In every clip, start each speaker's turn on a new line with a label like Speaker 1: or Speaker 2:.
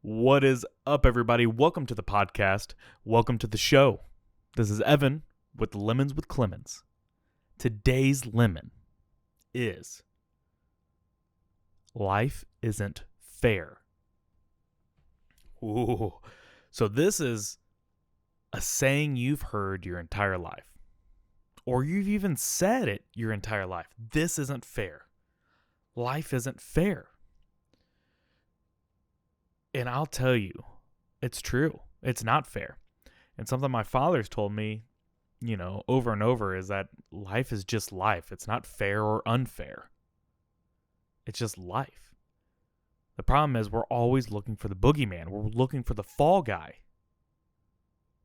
Speaker 1: What is up, everybody? Welcome to the podcast. Welcome to the show. This is Evan with Lemons with Clemmons. Today's lemon is life isn't fair. Ooh. So this is a saying you've heard your entire life. Or you've even said it your entire life. This isn't fair. Life isn't fair. And I'll tell you, it's true. It's not fair. And something my father's told me, over and over is that life is just life. It's not fair or unfair. It's just life. The problem is we're always looking for the boogeyman. We're looking for the fall guy.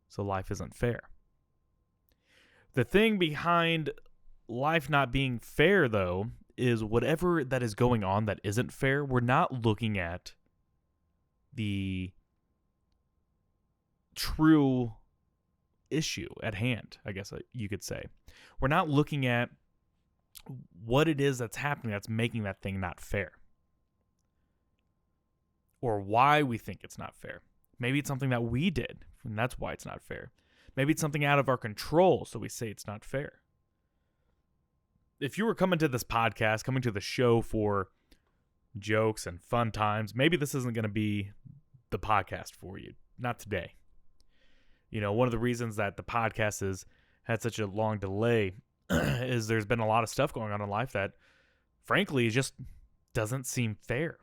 Speaker 1: So life isn't fair. The thing behind life not being fair, though, is whatever that is going on that isn't fair, we're not looking at the true issue at hand, I guess you could say. We're not looking at what it is that's happening that's making that thing not fair. Or why we think it's not fair. Maybe it's something that we did, and that's why it's not fair. Maybe it's something out of our control, so we say it's not fair. If you were coming to this podcast, coming to the show for jokes and fun times, maybe this isn't going to be the podcast for you. Not today. One of the reasons that the podcast has had such a long delay is there's been a lot of stuff going on in life that, frankly, just doesn't seem fair.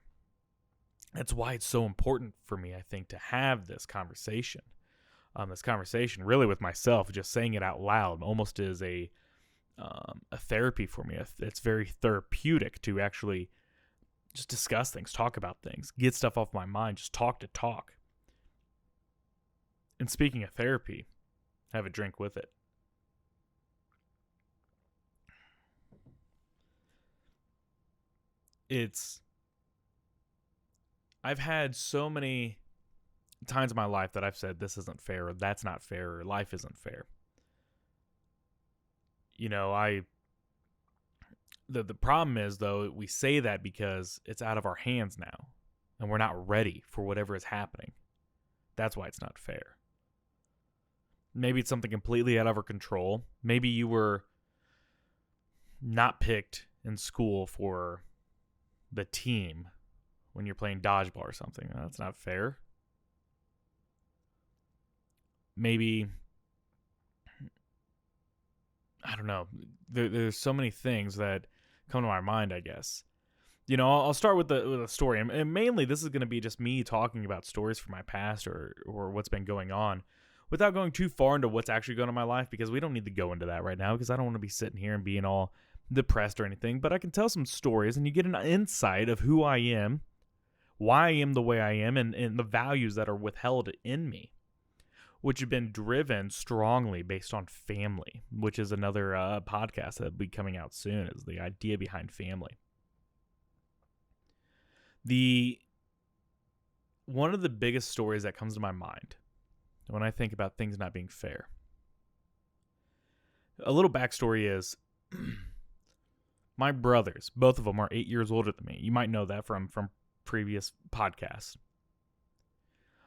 Speaker 1: That's why it's so important for me, I think, to have this conversation. This conversation really with myself, just saying it out loud, almost is a therapy for me. It's very therapeutic to actually just discuss things, talk about things, get stuff off my mind, just talk to talk. And speaking of therapy, have a drink with it. I've had so many times in my life that I've said this isn't fair, or that's not fair, or life isn't fair. The problem is, though, we say that because it's out of our hands now, and we're not ready for whatever is happening. That's why it's not fair. Maybe it's something completely out of our control. Maybe you were not picked in school for the team when you're playing dodgeball or something. That's not fair. Maybe, I don't know. There's so many things that come to my mind, I guess. I'll start with a story. And mainly this is going to be just me talking about stories from my past or what's been going on without going too far into what's actually going on in my life, because we don't need to go into that right now, because I don't want to be sitting here and being all depressed or anything. But I can tell some stories and you get an insight of who I am, why I am the way I am, and the values that are withheld in me, which have been driven strongly based on family, which is another podcast that will be coming out soon, is the idea behind family. One of the biggest stories that comes to my mind when I think about things not being fair. A little backstory is my brothers, both of them are 8 years older than me. You might know that from previous podcasts.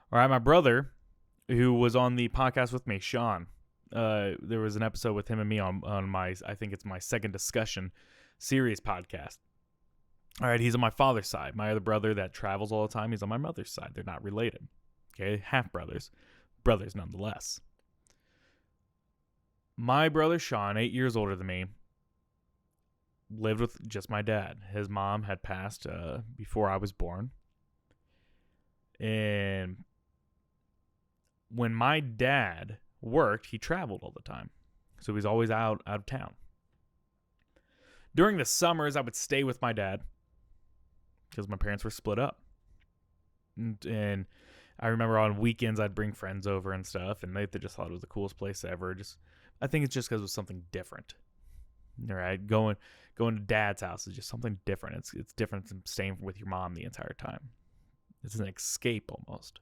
Speaker 1: All right, my brother, who was on the podcast with me, Sean. There was an episode with him and me on my, I think it's my second discussion series podcast. All right, he's on my father's side. My other brother that travels all the time, he's on my mother's side. They're not related. Okay, half brothers. Brothers nonetheless. My brother Sean, 8 years older than me, lived with just my dad. His mom had passed before I was born. And when my dad worked, he traveled all the time. So he was always out of town. During the summers, I would stay with my dad because my parents were split up. And I remember on weekends, I'd bring friends over and stuff, and they just thought it was the coolest place ever. I think it's just because it was something different. All right, going to dad's house is just something different. It's different than staying with your mom the entire time. It's an escape almost.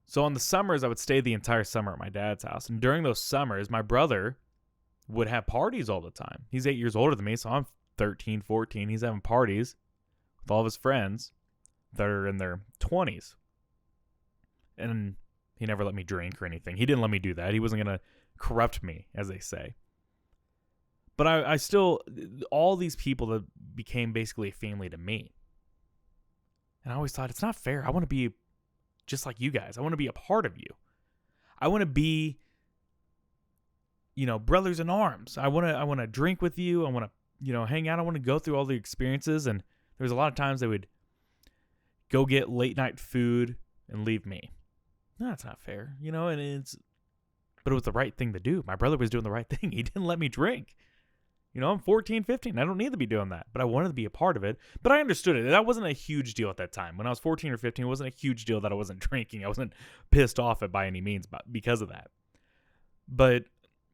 Speaker 1: So on the summers, I would stay the entire summer at my dad's house. And during those summers, my brother would have parties all the time. He's 8 years older than me, so I'm 13, 14. He's having parties with all of his friends that are in their 20s. And he never let me drink or anything. He didn't let me do that. He wasn't going to corrupt me, as they say. But I still, all these people that became basically a family to me. And I always thought, it's not fair. I want to be just like you guys. I want to be a part of you. I want to be, brothers in arms. I want to drink with you. I want to, hang out. I want to go through all the experiences. And there was a lot of times they would go get late night food and leave me. No, that's not fair, but it was the right thing to do. My brother was doing the right thing. He didn't let me drink. I'm 14, 15. I don't need to be doing that, but I wanted to be a part of it. But I understood it. That wasn't a huge deal at that time. When I was 14 or 15, it wasn't a huge deal that I wasn't drinking. I wasn't pissed off at by any means because of that. But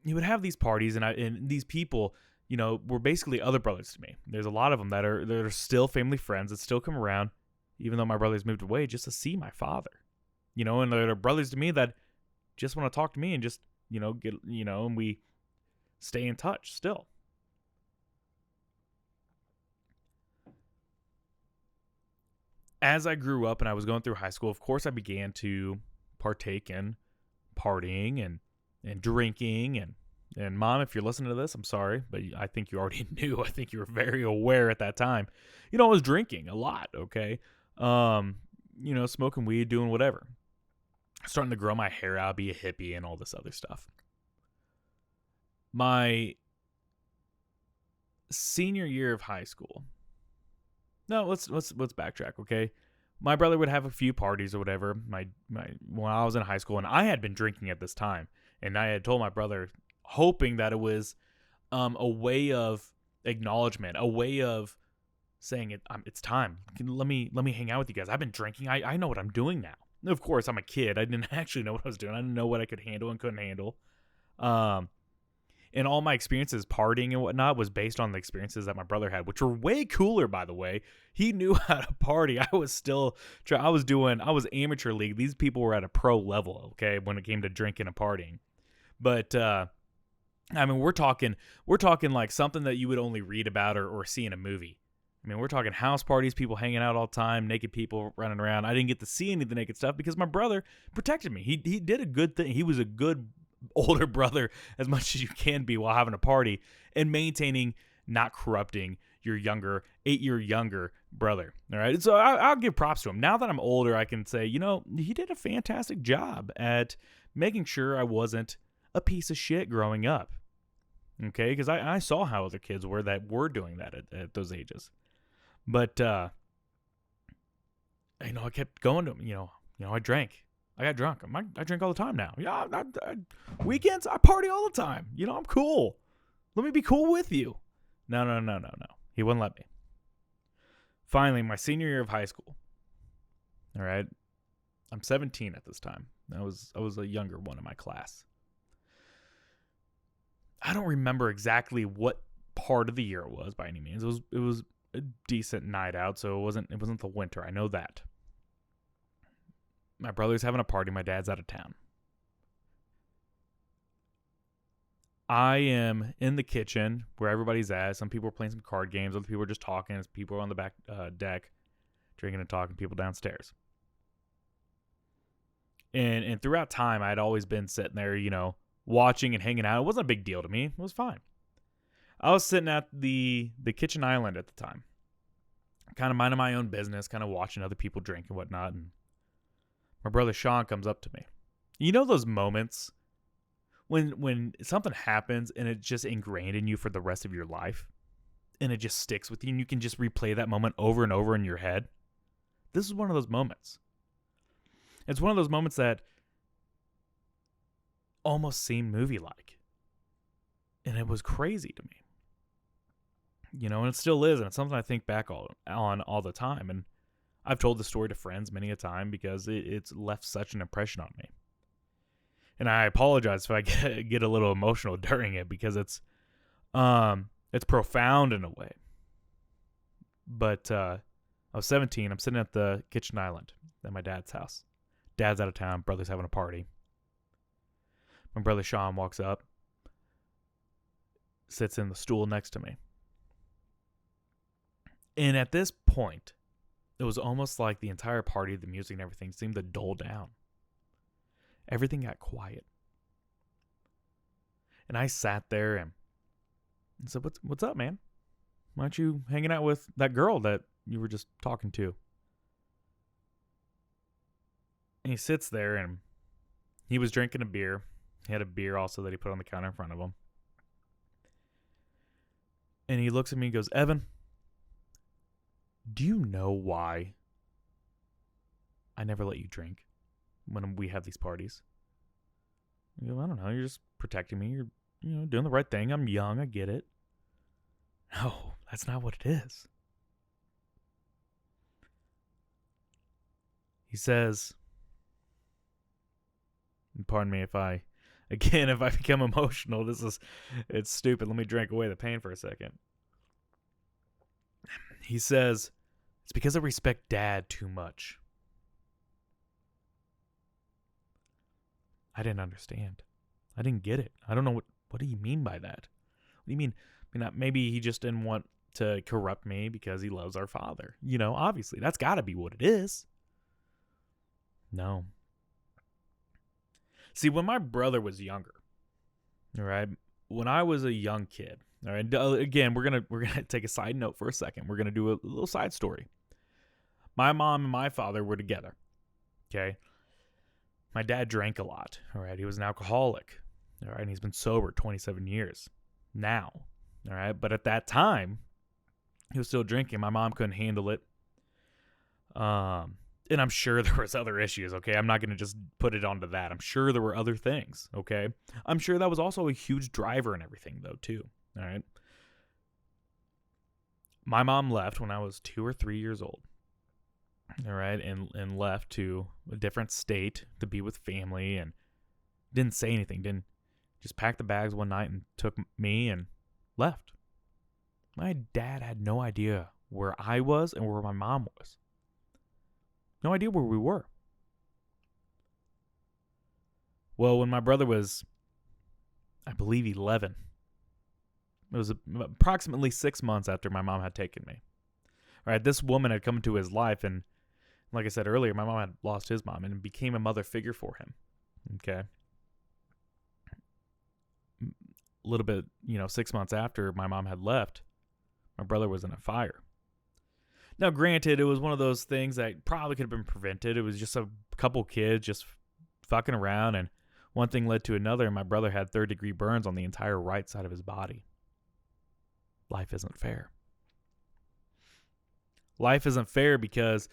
Speaker 1: you would have these parties, and these people, were basically other brothers to me. There's a lot of them that are still family friends that still come around, even though my brothers moved away, just to see my father. And there are brothers to me that just want to talk to me and just, get, and we stay in touch still. As I grew up and I was going through high school, of course I began to partake in partying and drinking. And Mom, if you're listening to this, I'm sorry, but I think you already knew. I think you were very aware at that time. I was drinking a lot, okay? Smoking weed, doing whatever. Starting to grow my hair out, be a hippie, and all this other stuff. My senior year of high school. No, let's backtrack, okay? My brother would have a few parties or whatever. When I was in high school, and I had been drinking at this time, and I had told my brother, hoping that it was a way of acknowledgement, a way of saying it's time. Let me hang out with you guys. I've been drinking. I know what I'm doing now. Of course, I'm a kid. I didn't actually know what I was doing. I didn't know what I could handle and couldn't handle. And all my experiences partying and whatnot was based on the experiences that my brother had, which were way cooler, by the way. He knew how to party. I was amateur league. These people were at a pro level, okay, when it came to drinking and partying. But, we're talking like something that you would only read about or see in a movie. We're talking house parties, people hanging out all the time, naked people running around. I didn't get to see any of the naked stuff because my brother protected me. He did a good thing. He was a good older brother as much as you can be while having a party and maintaining, not corrupting your 8-year younger brother. All right. So I'll give props to him. Now that I'm older, I can say, he did a fantastic job at making sure I wasn't a piece of shit growing up. Okay. Because I saw how other kids were doing that at those ages. But, I kept going to him, I drank. I got drunk. I drink all the time now. Yeah, weekends, I party all the time. I'm cool. Let me be cool with you. No. He wouldn't let me. Finally, my senior year of high school. All right. I'm 17 at this time. I was a younger one in my class. I don't remember exactly what part of the year it was by any means. It was a decent night out, so it wasn't the winter. I know that. My brother's having a party. My dad's out of town. I am in the kitchen where everybody's at. Some people are playing some card games. Other people are just talking. There's people on the back deck drinking and talking. People downstairs. And throughout time, I'd always been sitting there, watching and hanging out. It wasn't a big deal to me. It was fine. I was sitting at the kitchen island at the time, kind of minding my own business, kind of watching other people drink and whatnot, and my brother Sean comes up to me. Those moments when something happens and it's just ingrained in you for the rest of your life and it just sticks with you and you can just replay that moment over and over in your head? This is one of those moments. It's one of those moments that almost seemed movie-like. And it was crazy to me. And it still is, and it's something I think back on all the time. And I've told the story to friends many a time because it's left such an impression on me. And I apologize if I get a little emotional during it because it's profound in a way. But I was 17. I'm sitting at the kitchen island at my dad's house. Dad's out of town. Brother's having a party. My brother Sean walks up, sits in the stool next to me. And at this point, it was almost like the entire party, the music and everything seemed to dull down. Everything got quiet. And I sat there and said, what's up, man? Why aren't you hanging out with that girl that you were just talking to? And he sits there and he was drinking a beer. He had a beer also that he put on the counter in front of him. And he looks at me and goes, Evan, do you know why I never let you drink when we have these parties? I go, I don't know. You're just protecting me. You're doing the right thing. I'm young. I get it. No, that's not what it is. He says, and pardon me if I become emotional, it's stupid. Let me drink away the pain for a second. He says, it's because I respect Dad too much. I didn't understand. I didn't get it. I don't know what do you mean by that? What do you mean? Maybe he just didn't want to corrupt me because he loves our father. Obviously, that's got to be what it is. No. See, when my brother was younger, all right, when I was a young kid, all right, again, we're gonna take a side note for a second. We're gonna do a little side story. My mom and my father were together. Okay. My dad drank a lot. All right, he was an alcoholic. All right, and he's been sober 27 years now. All right, but at that time, he was still drinking. My mom couldn't handle it. And I'm sure there was other issues, okay? I'm not going to just put it onto that. I'm sure there were other things, okay? I'm sure that was also a huge driver and everything, though, too, all right? My mom left when I was 2 or 3 years old, all right, and left to a different state to be with family and didn't say anything, didn't just pack the bags one night and took me and left. My dad had no idea where I was and where my mom was. No idea where we were. Well, when my brother was, I believe, 11, it was approximately 6 months after my mom had taken me. All right, this woman had come into his life, and like I said earlier, my mom had lost his mom and became a mother figure for him. Okay. A little bit, 6 months after my mom had left, my brother was in a fire. Now, granted, it was one of those things that probably could have been prevented. It was just a couple kids just fucking around, and one thing led to another, and my brother had third-degree burns on the entire right side of his body. Life isn't fair. Life isn't fair because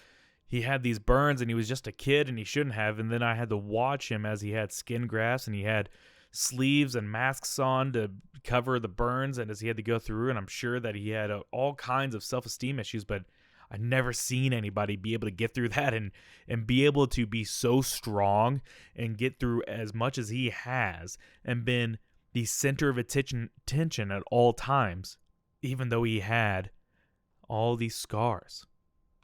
Speaker 1: he had these burns, and he was just a kid, and he shouldn't have, and then I had to watch him as he had skin grafts, and he had sleeves and masks on to cover the burns, and as he had to go through, and I'm sure that he had all kinds of self-esteem issues, but I've never seen anybody be able to get through that and be able to be so strong and get through as much as he has and been the center of attention at all times, even though he had all these scars,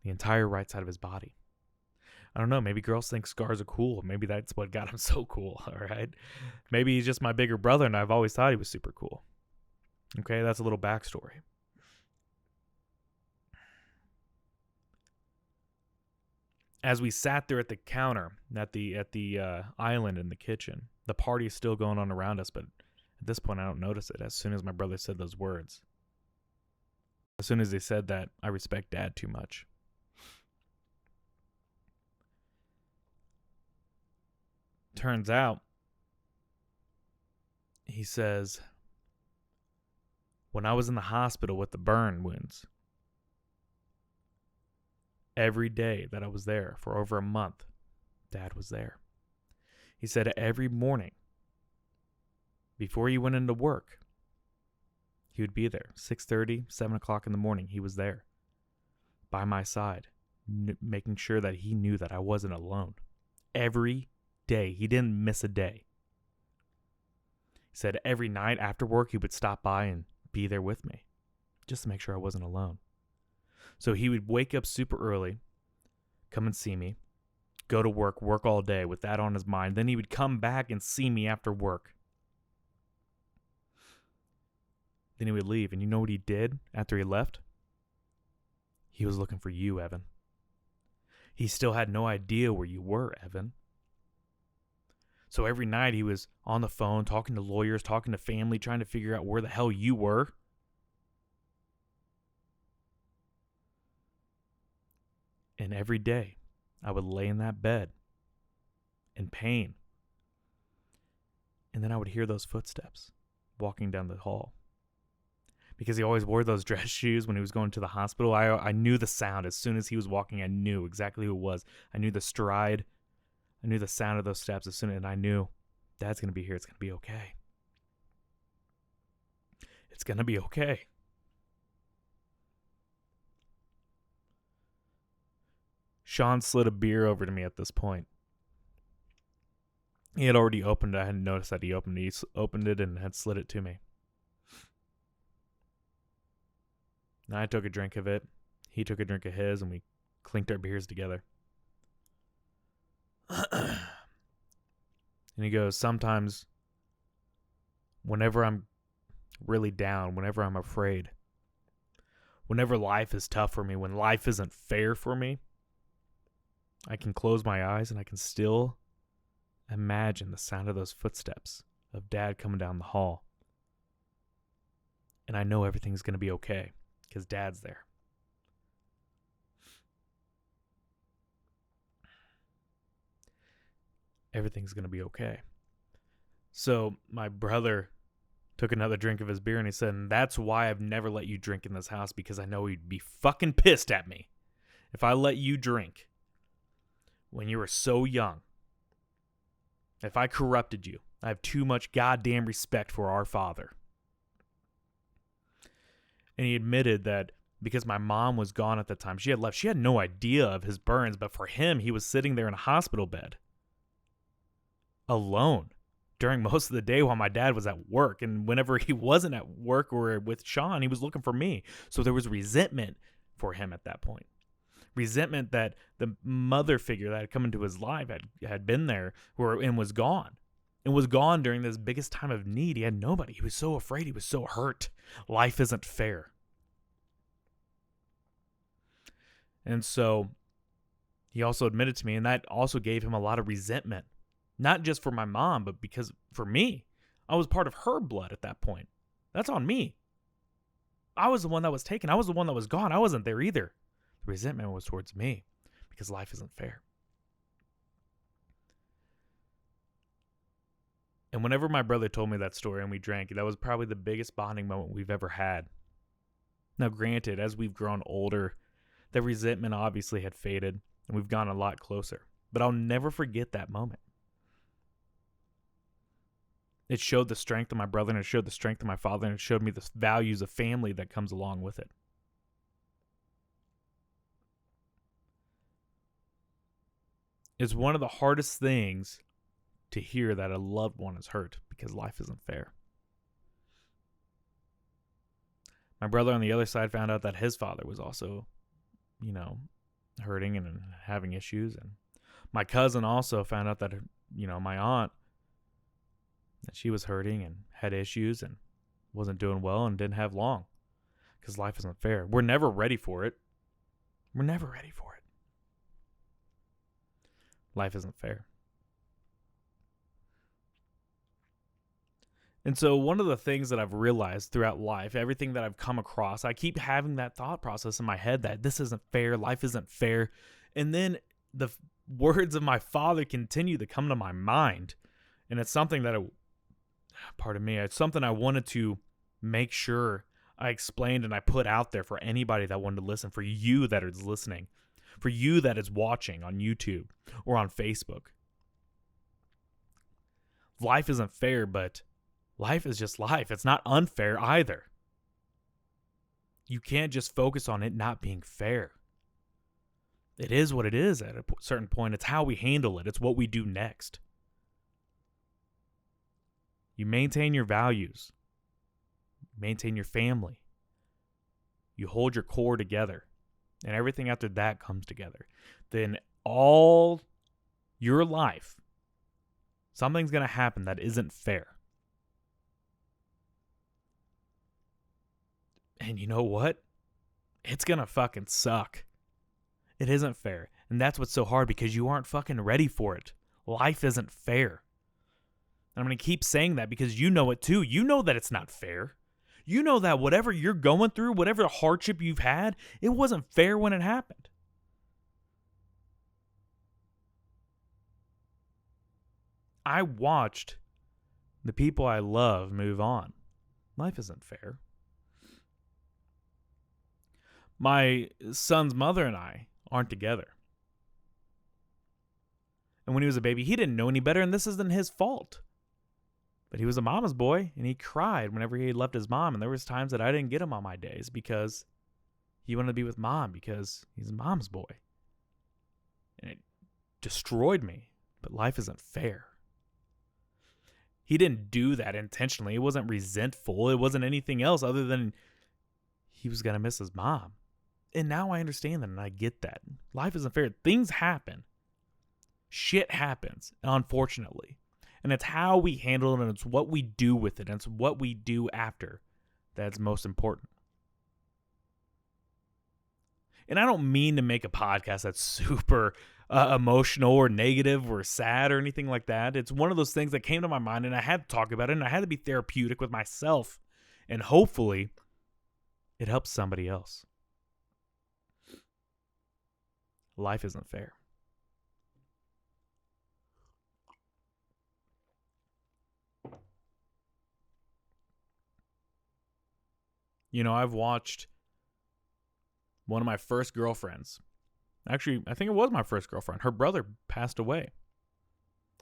Speaker 1: the entire right side of his body. I don't know, maybe girls think scars are cool. Maybe that's what got him so cool, all right? Maybe he's just my bigger brother and I've always thought he was super cool. Okay, that's a little backstory. As we sat there at the counter, at the island in the kitchen, the party is still going on around us, but at this point I don't notice it. As soon as my brother said those words, as soon as they said that, I respect Dad too much. Turns out, he says, when I was in the hospital with the burn wounds, every day that I was there for over a month, Dad was there. He said every morning, before he went into work, he would be there. 6:30, 7 o'clock in the morning, he was there by my side, making sure that he knew that I wasn't alone. Every day. He didn't miss a day. He said every night after work, he would stop by and be there with me just to make sure I wasn't alone. So he would wake up super early, come and see me, go to work all day with that on his mind. Then he would come back and see me after work. Then he would leave. And you know what he did after he left? He was looking for you, Evan. He still had no idea where you were, Evan. So every night he was on the phone, talking to lawyers, talking to family, trying to figure out where the hell you were. And every day I would lay in that bed in pain. And then I would hear those footsteps walking down the hall. Because he always wore those dress shoes when he was going to the hospital. I knew the sound. As soon as he was walking, I knew exactly who it was. I knew the stride. I knew the sound of those steps and I knew Dad's going to be here. It's going to be okay. It's going to be okay. Sean slid a beer over to me at this point. He had already opened it. I hadn't noticed that he opened it. He opened it and had slid it to me. And I took a drink of it. He took a drink of his, and we clinked our beers together. And he goes, sometimes whenever I'm really down, whenever I'm afraid, whenever life is tough for me, when life isn't fair for me, I can close my eyes and I can still imagine the sound of those footsteps of Dad coming down the hall. And I know everything's going to be okay because Dad's there. Everything's going to be okay. So my brother took another drink of his beer and he said, and that's why I've never let you drink in this house, because I know he'd be fucking pissed at me if I let you drink when you were so young. If I corrupted you. I have too much goddamn respect for our father. And he admitted that because my mom was gone at the time, she had left. She had no idea of his burns, but for him, he was sitting there in a hospital bed alone during most of the day while my dad was at work. And whenever he wasn't at work or with Sean, he was looking for me. So there was resentment for him at that point. Resentment that the mother figure that had come into his life had been there and was gone. And was gone during this biggest time of need. He had nobody. He was so afraid. He was so hurt. Life isn't fair. And so he also admitted to me, and that also gave him a lot of resentment. Not just for my mom, but because for me. I was part of her blood at that point. That's on me. I was the one that was taken. I was the one that was gone. I wasn't there either. The resentment was towards me because life isn't fair. And whenever my brother told me that story and we drank, that was probably the biggest bonding moment we've ever had. Now, granted, as we've grown older, the resentment obviously had faded and we've gone a lot closer. But I'll never forget that moment. It showed the strength of my brother, and it showed the strength of my father, and it showed me the values of family that comes along with it. It's one of the hardest things to hear that a loved one is hurt because life isn't fair. My brother on the other side found out that his father was also, hurting and having issues. And my cousin also found out that, my aunt, that she was hurting and had issues and wasn't doing well and didn't have long because life isn't fair. We're never ready for it. We're never ready for it. Life isn't fair. And so one of the things that I've realized throughout life, everything that I've come across, I keep having that thought process in my head that this isn't fair, life isn't fair. And then the words of my father continue to come to my mind. And it's something that, it's something I wanted to make sure I explained and I put out there for anybody that wanted to listen, for you that is listening, for you that is watching on YouTube or on Facebook. Life isn't fair, but life is just life. It's not unfair either. You can't just focus on it not being fair. It is what it is at a certain point. It's how we handle it. It's what we do next. You maintain your values. Maintain your family. You hold your core together. And everything after that comes together. Then all your life, something's going to happen that isn't fair. And you know what? It's going to fucking suck. It isn't fair. And that's what's so hard, because you aren't fucking ready for it. Life isn't fair. And I'm going to keep saying that because you know it too. You know that it's not fair. You know that whatever you're going through, whatever hardship you've had, it wasn't fair when it happened. I watched the people I love move on. Life isn't fair. My son's mother and I aren't together. And when he was a baby, he didn't know any better, and this isn't his fault. But he was a mama's boy, and he cried whenever he left his mom. And there was times that I didn't get him on my days because he wanted to be with mom because he's a mom's boy. And it destroyed me. But life isn't fair. He didn't do that intentionally. It wasn't resentful. It wasn't anything else other than he was going to miss his mom. And now I understand that, and I get that. Life isn't fair. Things happen. Shit happens, unfortunately. And it's how we handle it, and it's what we do with it, and it's what we do after that's most important. And I don't mean to make a podcast that's super emotional or negative or sad or anything like that. It's one of those things that came to my mind, and I had to talk about it, and I had to be therapeutic with myself. And hopefully, it helps somebody else. Life isn't fair. You know, I've watched one of my first girlfriends. Actually, I think it was my first girlfriend. Her brother passed away.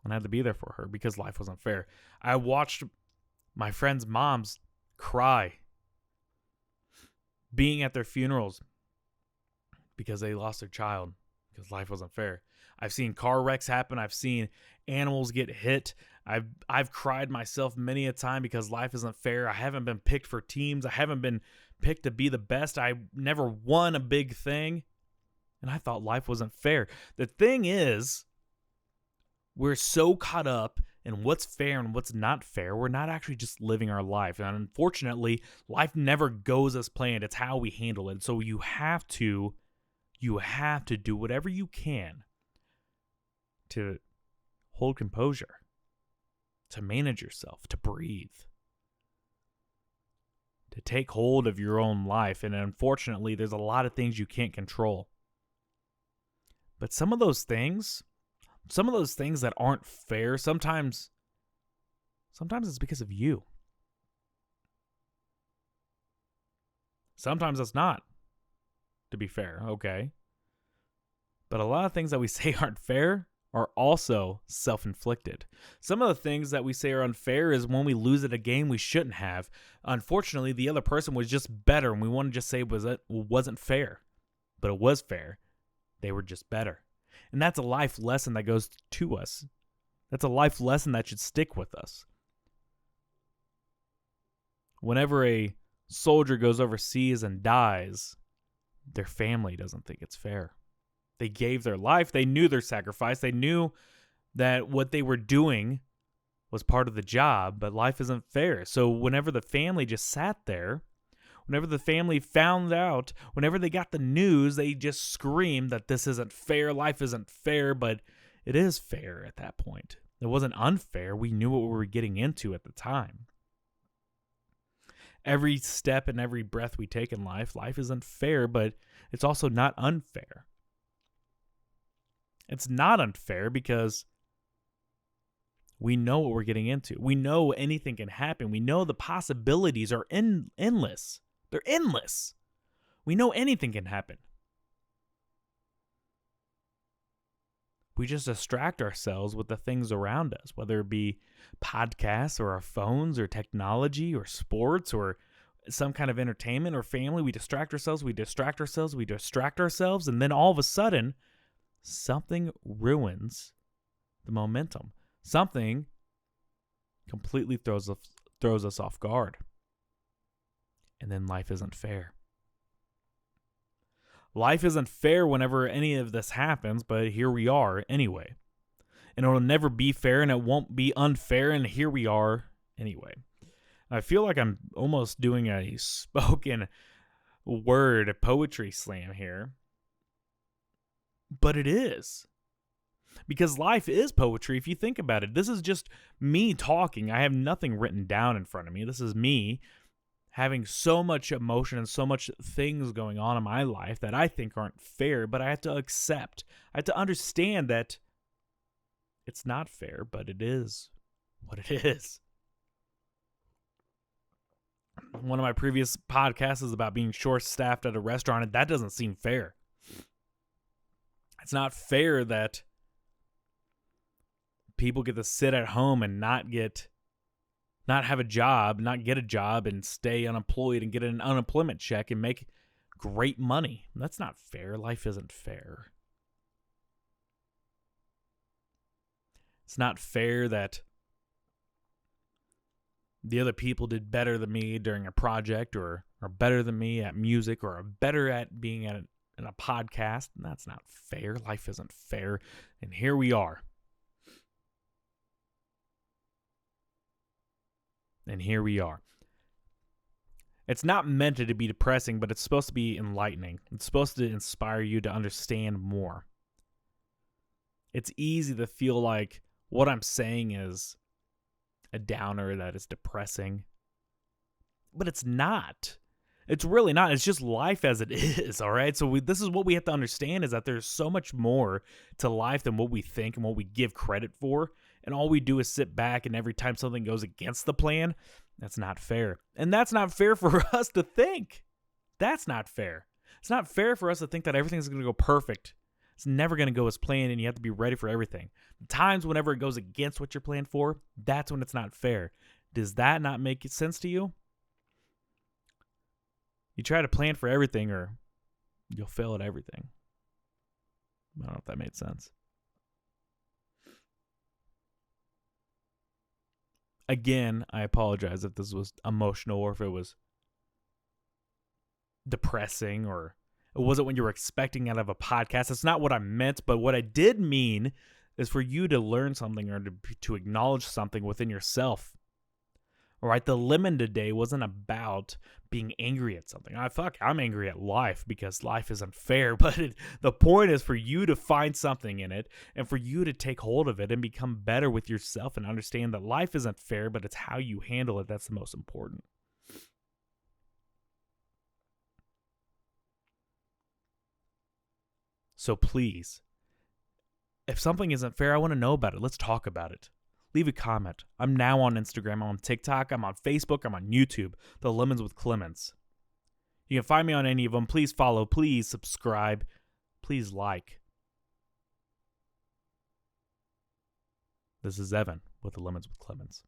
Speaker 1: And I had to be there for her because life wasn't fair. I watched my friends' moms cry being at their funerals because they lost their child, because life wasn't fair. I've seen car wrecks happen. I've seen animals get hit. I've cried myself many a time because life isn't fair. I haven't been picked for teams. I haven't been picked to be the best. I never won a big thing. And I thought life wasn't fair. The thing is, we're so caught up in what's fair and what's not fair. We're not actually just living our life. And unfortunately, life never goes as planned. It's how we handle it. So you have to do whatever you can to hold composure, to manage yourself, to breathe, to take hold of your own life. And unfortunately, there's a lot of things you can't control. But some of those things that aren't fair, sometimes it's because of you. Sometimes it's not, to be fair, okay? But a lot of things that we say aren't fair are also self-inflicted. Some of the things that we say are unfair is when we lose at a game we shouldn't have. Unfortunately, the other person was just better, and we want to just say it wasn't fair. But it was fair. They were just better. And that's a life lesson that goes to us. That's a life lesson that should stick with us. Whenever a soldier goes overseas and dies, their family doesn't think it's fair. They gave their life. They knew their sacrifice. They knew that what they were doing was part of the job, but life isn't fair. So whenever the family just sat there, whenever the family found out, whenever they got the news, they just screamed that this isn't fair, life isn't fair, but it is fair at that point. It wasn't unfair. We knew what we were getting into at the time. Every step and every breath we take in life isn't fair, but it's also not unfair. It's not unfair because we know what we're getting into. We know anything can happen. We know the possibilities are endless. They're endless. We know anything can happen. We just distract ourselves with the things around us, whether it be podcasts or our phones or technology or sports or some kind of entertainment or family. We distract ourselves, and then all of a sudden, something ruins the momentum. Something completely throws us off guard. And then life isn't fair. Life isn't fair whenever any of this happens, but here we are anyway. And it'll never be fair, and it won't be unfair, and here we are anyway. I feel like I'm almost doing a spoken word poetry slam here. but it is. Because life is poetry if you think about it. This is just me talking. I have nothing written down in front of me. This is me having so much emotion and so much things going on in my life that I think aren't fair, but I have to accept. I have to understand that it's not fair, but it is what it is. One of my previous podcasts is about being short-staffed at a restaurant, and that doesn't seem fair. It's not fair that people get to sit at home and not have a job, not get a job and stay unemployed and get an unemployment check and make great money. That's not fair. Life isn't fair. It's not fair that the other people did better than me during a project or are better than me at music or are better at being in a podcast. That's not fair. Life isn't fair. And here we are. And here we are. It's not meant to be depressing, but it's supposed to be enlightening. It's supposed to inspire you to understand more. It's easy to feel like what I'm saying is a downer, that is depressing. But it's not. It's really not. It's just life as it is, all right? So this is what we have to understand, is that there's so much more to life than what we think and what we give credit for. And all we do is sit back, and every time something goes against the plan, that's not fair. And that's not fair for us to think. That's not fair. It's not fair for us to think that everything's going to go perfect. It's never going to go as planned, and you have to be ready for everything. The times whenever it goes against what you're planned for, that's when it's not fair. Does that not make sense to you? You try to plan for everything, or you'll fail at everything. I don't know if that made sense. Again, I apologize if this was emotional or if it was depressing or it wasn't what you were expecting out of a podcast. That's not what I meant, but what I did mean is for you to learn something or to acknowledge something within yourself. All right, the lemon today wasn't about being angry at something. I'm angry at life because life isn't fair. But the point is for you to find something in it and for you to take hold of it and become better with yourself and understand that life isn't fair, but it's how you handle it that's the most important. So please, if something isn't fair, I want to know about it. Let's talk about it. Leave a comment. I'm now on Instagram. I'm on TikTok. I'm on Facebook. I'm on YouTube. The Lemons with Clemmons. You can find me on any of them. Please follow. Please subscribe. Please like. This is Evan with the Lemons with Clemmons.